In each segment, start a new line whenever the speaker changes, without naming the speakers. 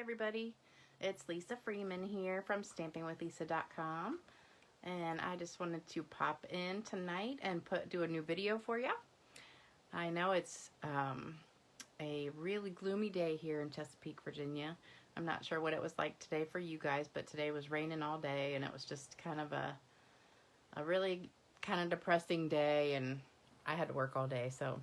everybody, it's Lisa Freeman here from stampingwithlisa.com, and I just wanted to pop in tonight and do a new video for you. I know it's a really gloomy day here in Chesapeake, Virginia. I'm not sure what it was like today for you guys, but today was raining all day, and it was just kind of a really kind of depressing day, and I had to work all day, so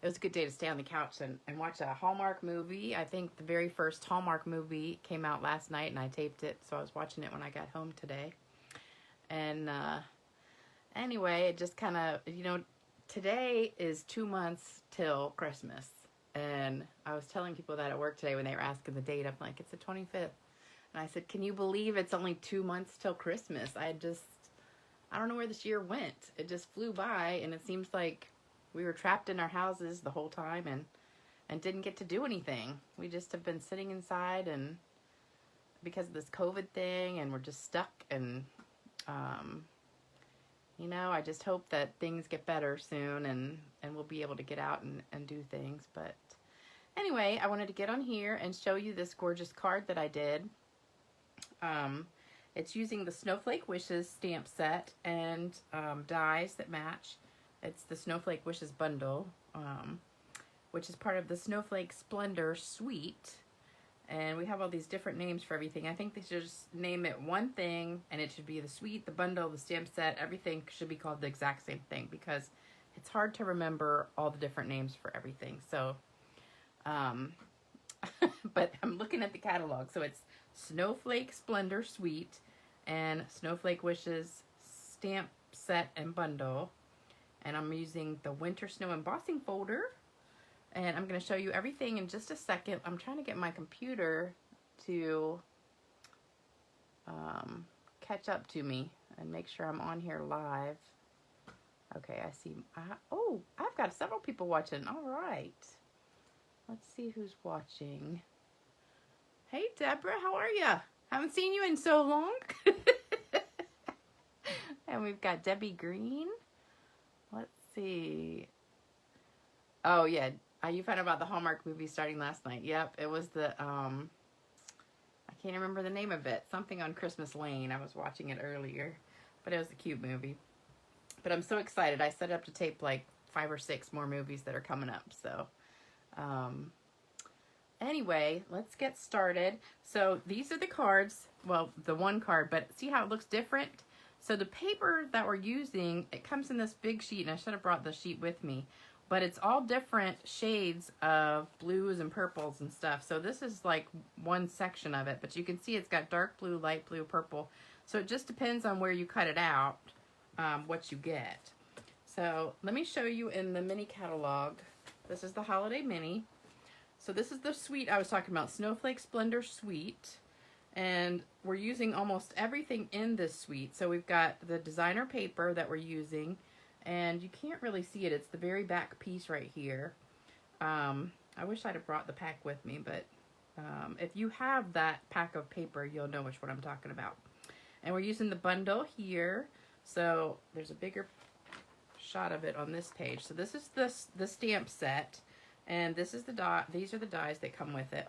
it was a good day to stay on the couch and watch a Hallmark movie. I think the very first Hallmark movie came out last night, and I taped it, so I was watching it when I got home today. And anyway, it just kind of, today is 2 months till Christmas. And I was telling people that at work today when they were asking the date. I'm like, it's the 25th. And I said, can you believe it's only 2 months till Christmas? I don't know where this year went. It just flew by, and it seems like we were trapped in our houses the whole time and didn't get to do anything. We just have been sitting inside, and because of this COVID thing, and we're just stuck. And I just hope that things get better soon, and we'll be able to get out and do things. But anyway, I wanted to get on here and show you this gorgeous card that I did. It's using the Snowflake Wishes stamp set and dies that match. It's the Snowflake Wishes bundle, which is part of the Snowflake Splendor Suite. And we have all these different names for everything. I think they should just name it one thing, and it should be the suite, the bundle, the stamp set. Everything should be called the exact same thing, because it's hard to remember all the different names for everything. So, but I'm looking at the catalog. So it's Snowflake Splendor Suite and Snowflake Wishes stamp set and bundle. And I'm using the Winter Snow embossing folder. And I'm going to show you everything in just a second. I'm trying to get my computer to catch up to me and make sure I'm on here live. Okay, I see. Oh, I've got several people watching. All right. Let's see who's watching. Hey, Deborah, how are you? Haven't seen you in so long. And we've got Debbie Green. Let's see. Oh, yeah. You found out about the Hallmark movie starting last night. Yep, it was the, I can't remember the name of it. Something on Christmas Lane. I was watching it earlier. But it was a cute movie. But I'm so excited. I set up to tape like 5 or 6 more movies that are coming up. So, anyway, let's get started. So, these are the cards. Well, the one card. But see how it looks different? So the paper that we're using, it comes in this big sheet, and I should have brought the sheet with me, but it's all different shades of blues and purples and stuff. So this is like one section of it, but you can see it's got dark blue, light blue, purple. So it just depends on where you cut it out, what you get. So let me show you in the mini catalog. This is the Holiday Mini. So this is the suite I was talking about, Snowflake Splendor Suite. And we're using almost everything in this suite. So we've got the designer paper that we're using, and you can't really see it. It's the very back piece right here. I wish I'd have brought the pack with me, but if you have that pack of paper, you'll know which one I'm talking about. And we're using the bundle here. So there's a bigger shot of it on this page. So this is the stamp set, and this is these are the dies that come with it.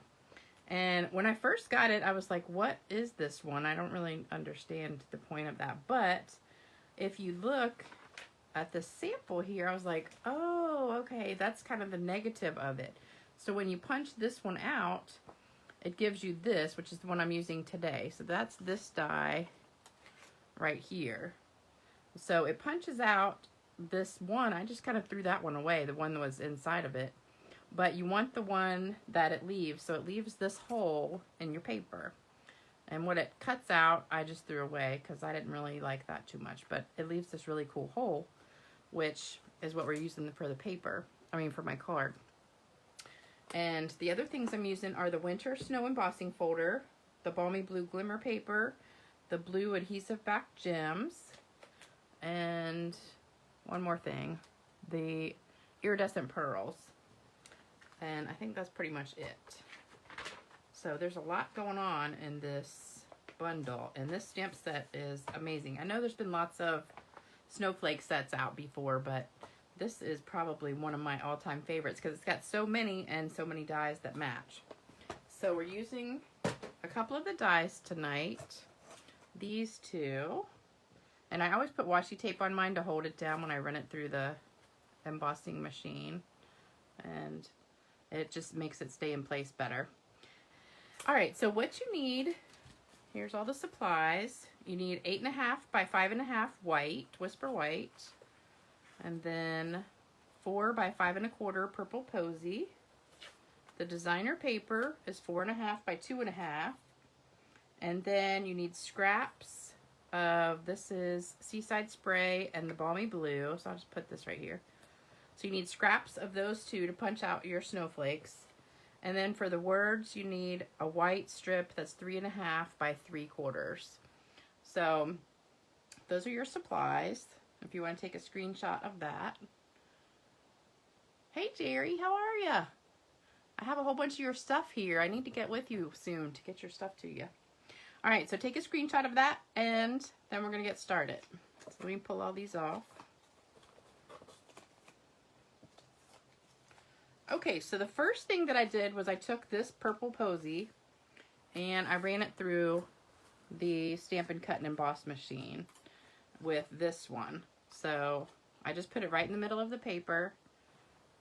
And when I first got it, I was like, what is this one? I don't really understand the point of that. But if you look at the sample here, I was like, oh, okay, that's kind of the negative of it. So when you punch this one out, it gives you this, which is the one I'm using today. So that's this die right here. So it punches out this one. I just kind of threw that one away, the one that was inside of it. But you want the one that it leaves, so it leaves this hole in your paper. And what it cuts out, I just threw away because I didn't really like that too much. But it leaves this really cool hole, which is what we're using for the paper. For my card. And the other things I'm using are the Winter Snow embossing folder, the Balmy Blue glimmer paper, the blue adhesive back gems, and one more thing, the iridescent pearls. And I think that's pretty much it. So there's a lot going on in this bundle. And this stamp set is amazing. I know there's been lots of snowflake sets out before, but this is probably one of my all-time favorites because it's got so many and so many dies that match. So we're using a couple of the dies tonight. These two. And I always put washi tape on mine to hold it down when I run it through the embossing machine. And it just makes it stay in place better. All right, so what you need, here's all the supplies. You need 8.5 by 5.5 white, Whisper White. And then 4 by 5.25 purple posy. The designer paper is 4.5 by 2.5. And then you need scraps of, this is Seaside Spray and the Balmy Blue. So I'll just put this right here. So you need scraps of those two to punch out your snowflakes. And then for the words, you need a white strip that's 3.5 by 3/4. So those are your supplies. If you want to take a screenshot of that. Hey Jerry, how are ya? I have a whole bunch of your stuff here. I need to get with you soon to get your stuff to you. All right, so take a screenshot of that and then we're gonna get started. So let me pull all these off. Okay, so the first thing that I did was I took this purple posy and I ran it through the Stampin' Cut and Emboss machine with this one. So I just put it right in the middle of the paper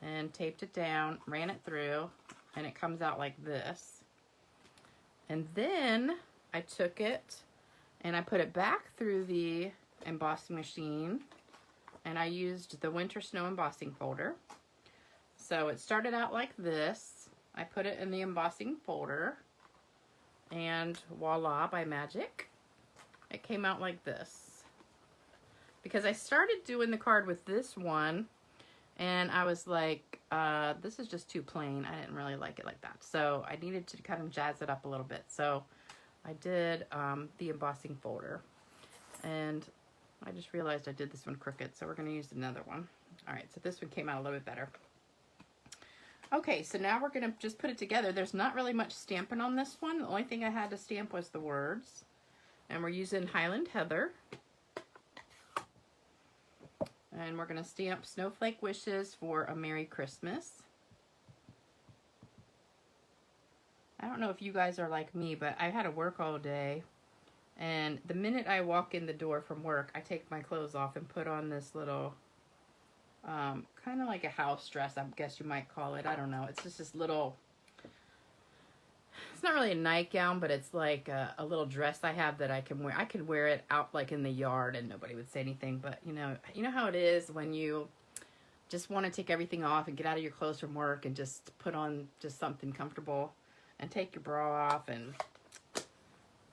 and taped it down, ran it through, and it comes out like this. And then I took it and I put it back through the embossing machine and I used the Winter Snow embossing folder. So it started out like this. I put it in the embossing folder and voila, by magic, it came out like this. Because I started doing the card with this one and I was like, this is just too plain. I didn't really like it like that. So I needed to kind of jazz it up a little bit. So I did the embossing folder. And I just realized I did this one crooked. So we're going to use another one. All right, so this one came out a little bit better. Okay, so now we're going to just put it together. There's not really much stamping on this one. The only thing I had to stamp was the words. And we're using Highland Heather. And we're going to stamp Snowflake Wishes for a Merry Christmas. I don't know if you guys are like me, but I had to work all day. And the minute I walk in the door from work, I take my clothes off and put on this little, kind of like a house dress, I guess you might call it. I don't know. It's just this little, it's not really a nightgown, but it's like a little dress I have that I can wear. I could wear it out like in the yard and nobody would say anything. But you know how it is when you just want to take everything off and get out of your clothes from work and just put on just something comfortable and take your bra off. And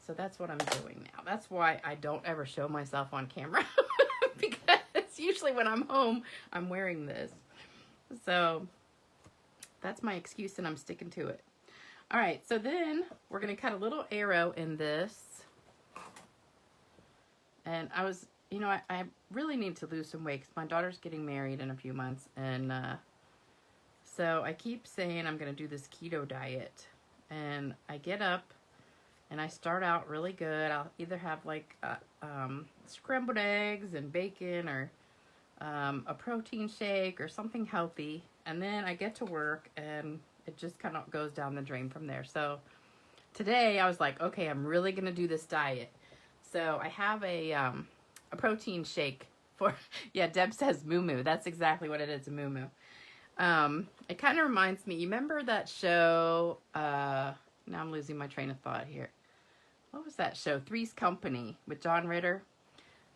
so that's what I'm doing now. That's why I don't ever show myself on camera because usually when I'm home, I'm wearing this. So that's my excuse and I'm sticking to it. All right, so then we're going to cut a little arrow in this. And I was, I really need to lose some weight because my daughter's getting married in a few months. And so I keep saying I'm going to do this keto diet. And I get up and I start out really good. I'll either have like scrambled eggs and bacon or a protein shake or something healthy. And then I get to work and it just kind of goes down the drain from there. So today I was like, okay, I'm really going to do this diet. So I have a protein shake for, yeah, Deb says moo moo. That's exactly what it is, a moo moo. It kind of reminds me, you remember that show, now I'm losing my train of thought here. What was that show? Three's Company with John Ritter.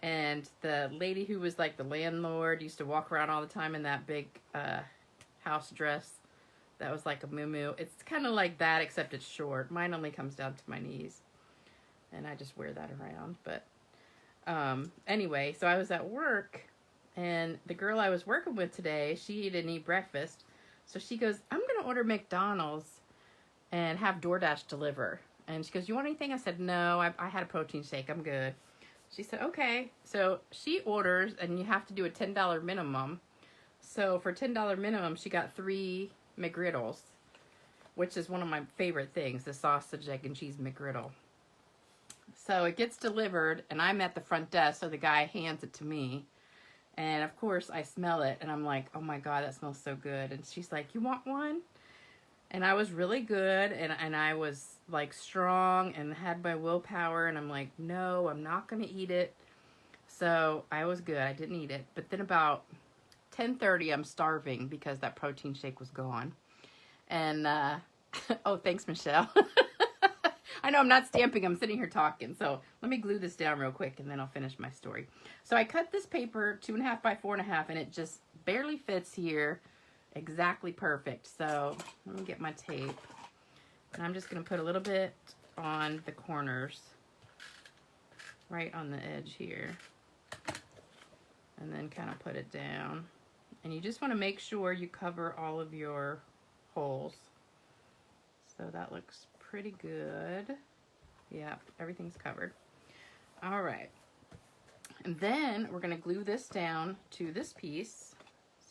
And the lady who was like the landlord used to walk around all the time in that big house dress. That was like a muumuu. It's kind of like that, except it's short. Mine only comes down to my knees. And I just wear that around. But anyway, so I was at work. And the girl I was working with today, she didn't eat breakfast. So she goes, I'm going to order McDonald's and have DoorDash deliver. And she goes, you want anything? I said, no, I had a protein shake. I'm good. She said, okay. So she orders, and you have to do a $10 minimum. So for $10 minimum, she got 3 McGriddles, which is one of my favorite things, the sausage, egg, and cheese McGriddle. So it gets delivered, and I'm at the front desk, so the guy hands it to me. And, of course, I smell it, and I'm like, oh, my God, that smells so good. And she's like, you want one? And I was really good, and I was like strong and had my willpower, and I'm like, no, I'm not gonna eat it. So I was good. I didn't eat it. But then about 10:30, I'm starving because that protein shake was gone. And oh, thanks, Michelle. I know I'm not stamping, I'm sitting here talking. So let me glue this down real quick and then I'll finish my story. So I cut this paper 2.5 by 4.5 and it just barely fits here. Exactly perfect. So let me get my tape. And I'm just going to put a little bit on the corners, right on the edge here. And then kind of put it down. And you just want to make sure you cover all of your holes. So that looks pretty good. Yeah, everything's covered. All right. And then we're going to glue this down to this piece.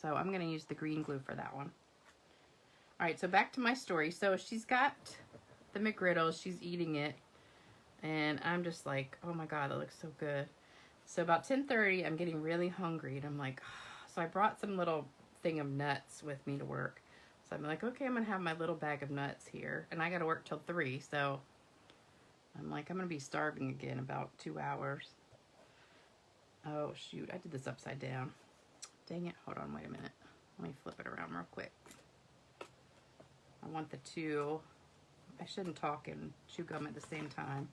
So I'm going to use the green glue for that one. All right, so back to my story. So she's got the McGriddles. She's eating it. And I'm just like, oh my God, that looks so good. So about 10:30, I'm getting really hungry. And I'm like, oh. So I brought some little thing of nuts with me to work. So I'm like, okay, I'm going to have my little bag of nuts here. And I got to work till 3. So I'm like, I'm going to be starving again about 2 hours. Oh, shoot. I did this upside down. Dang it. Hold on. Wait a minute. Let me flip it around real quick. I want the two. I shouldn't talk and chew gum at the same time.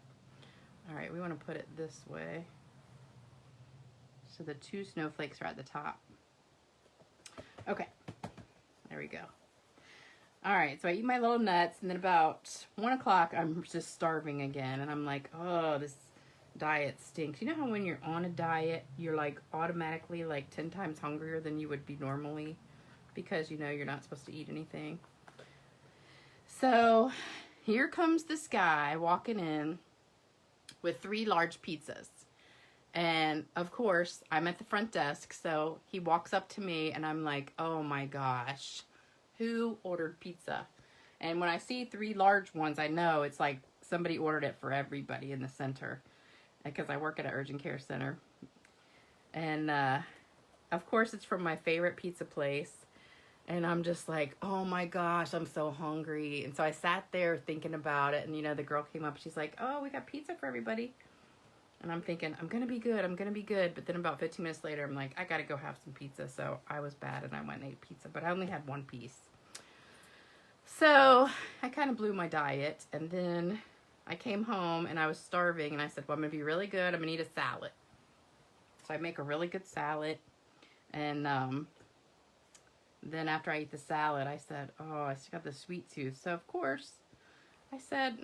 All right. We want to put it this way. So the 2 snowflakes are at the top. Okay. There we go. All right. So I eat my little nuts. And then about 1 o'clock, I'm just starving again. And I'm like, oh, this diet stinks. You know how when you're on a diet, you're like automatically like 10 times hungrier than you would be normally because you know you're not supposed to eat anything. So here comes this guy walking in with 3 large pizzas. And of course, I'm at the front desk, so he walks up to me and I'm like, oh my gosh, who ordered pizza? And when I see 3 large ones, I know it's like somebody ordered it for everybody in the center. Because I work at an urgent care center. And of course it's from my favorite pizza place. And I'm just like, oh my gosh, I'm so hungry. And so I sat there thinking about it. And you know, the girl came up, she's like, oh, we got pizza for everybody. And I'm thinking, I'm gonna be good, I'm gonna be good. But then about 15 minutes later, I'm like, I gotta go have some pizza. So I was bad and I went and ate pizza, but I only had 1 piece. So I kind of blew my diet. And then I came home and I was starving and I said, well, I'm going to be really good. I'm going to eat a salad. So I make a really good salad. And then after I eat the salad, I said, oh, I still got the sweet tooth. So of course I said,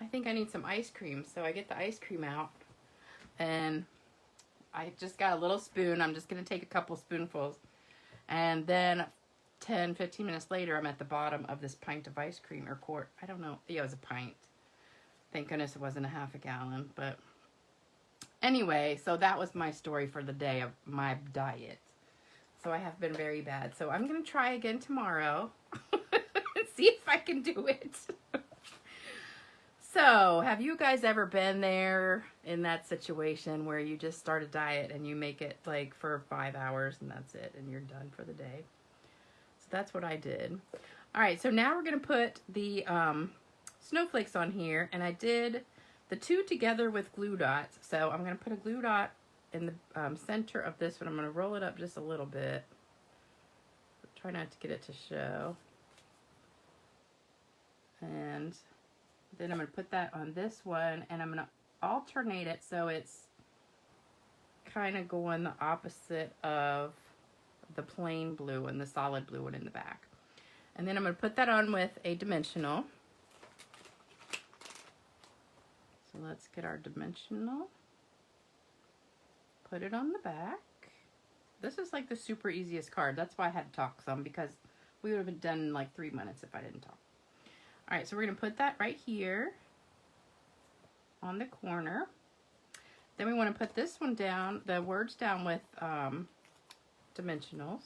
I think I need some ice cream. So I get the ice cream out and I just got a little spoon. I'm just going to take a couple spoonfuls. And then 10, 15 minutes later, I'm at the bottom of this pint of ice cream or quart. I don't know. Yeah, it was a pint. Thank goodness it wasn't a half a gallon, but anyway, so that was my story for the day of my diet. So I have been very bad. So I'm going to try again tomorrow and see if I can do it. So have you guys ever been there in that situation where you just start a diet and you make it like for 5 hours and that's it and you're done for the day? So that's what I did. All right, so now we're going to put the snowflakes on here, and I did the 2 together with glue dots. So I'm going to put a glue dot in the center of this one. I'm going to roll it up just a little bit. Try not to get it to show. And then I'm going to put that on this one, and I'm going to alternate it so it's kind of going the opposite of the plain blue and the solid blue one in the back. And then I'm going to put that on with a dimensional. So let's get our dimensional, put it on the back. This is like the super easiest card. That's why I had to talk some, because we would have been done in like 3 minutes if I didn't talk. All right, so we're going to put that right here on the corner. Then we want to put this one down, the words down with dimensionals.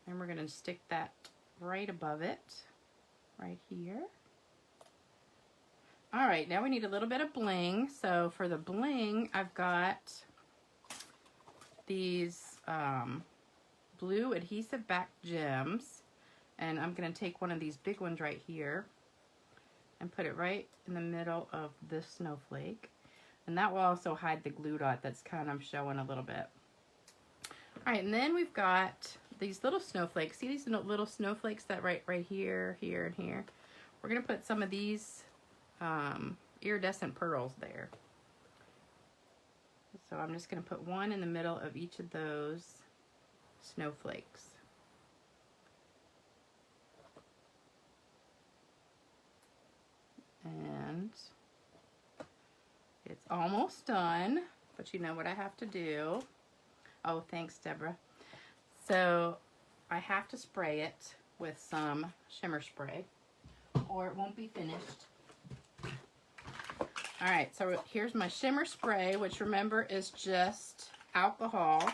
And we're going to stick that right above it. Right here. All right, now we need a little bit of bling. So for the bling, I've got these blue adhesive back gems. And I'm going to take one of these big ones right here and put it right in the middle of this snowflake. And that will also hide the glue dot that's kind of showing a little bit. All right, and then we've got these little snowflakes. See these little snowflakes that right here, here, and here? We're going to put some of these iridescent pearls there. So I'm just going to put one in the middle of each of those snowflakes. And it's almost done, but you know what I have to do. Oh, thanks, Deborah. So I have to spray it with some shimmer spray or it won't be finished. All right, so here's my shimmer spray, which remember is just alcohol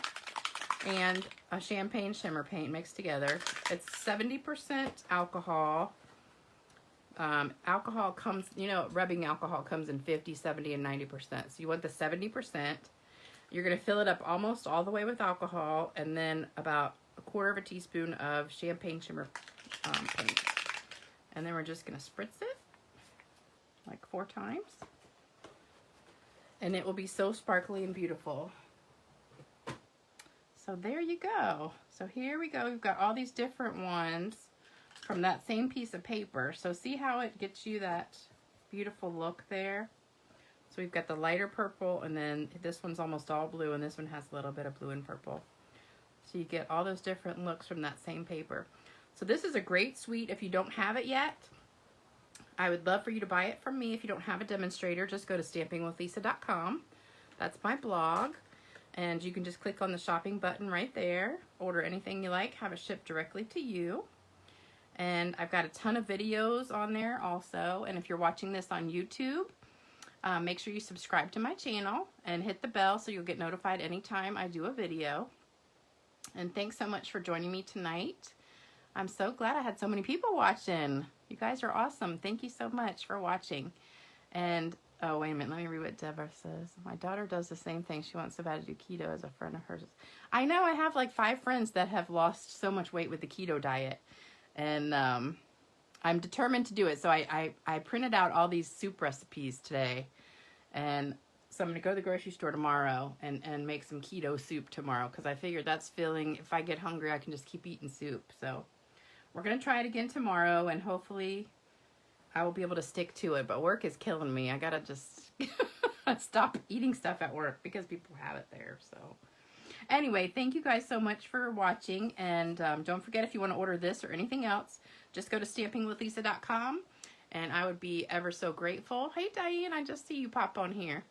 and a champagne shimmer paint mixed together. It's 70% alcohol. Alcohol comes, you know, rubbing alcohol comes in 50, 70, and 90%. So you want the 70%. You're going to fill it up almost all the way with alcohol and then about 1/4 teaspoon of champagne shimmer paint. And then we're just going to spritz it like 4 times. And it will be so sparkly and beautiful. So there you go. So here we go. We've got all these different ones from that same piece of paper. So see how it gets you that beautiful look there? So we've got the lighter purple, and then this one's almost all blue, and this one has a little bit of blue and purple. So you get all those different looks from that same paper. So this is a great suite if you don't have it yet. I would love for you to buy it from me. If you don't have a demonstrator, just go to stampingwithlisa.com. That's my blog. And you can just click on the shopping button right there. Order anything you like, have it shipped directly to you. And I've got a ton of videos on there also. And if you're watching this on YouTube, make sure you subscribe to my channel and hit the bell so you'll get notified anytime I do a video. And thanks so much for joining me tonight. I'm so glad I had so many people watching. You guys are awesome. Thank you so much for watching. And, oh, wait a minute. Let me read what Deborah says. My daughter does the same thing. She wants so bad to do keto as a friend of hers. I know I have like 5 friends that have lost so much weight with the keto diet. And I'm determined to do it. So I printed out all these soup recipes today. And so I'm going to go to the grocery store tomorrow and make some keto soup tomorrow. Because I figured that's filling. If I get hungry, I can just keep eating soup. So we're going to try it again tomorrow. And hopefully I will be able to stick to it. But work is killing me. I got to just stop eating stuff at work because people have it there. So anyway, thank you guys so much for watching. And don't forget, if you want to order this or anything else, just go to stampingwithlisa.com. And I would be ever so grateful. Hey, Diane, I just see you pop on here.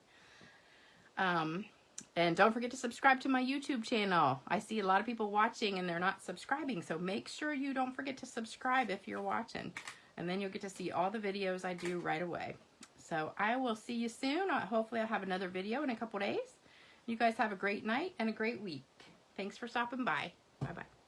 And don't forget to subscribe to my YouTube channel. I see a lot of people watching and they're not subscribing. So make sure you don't forget to subscribe if you're watching. And then you'll get to see all the videos I do right away. So I will see you soon. Hopefully I'll have another video in a couple days. You guys have a great night and a great week. Thanks for stopping by. Bye-bye.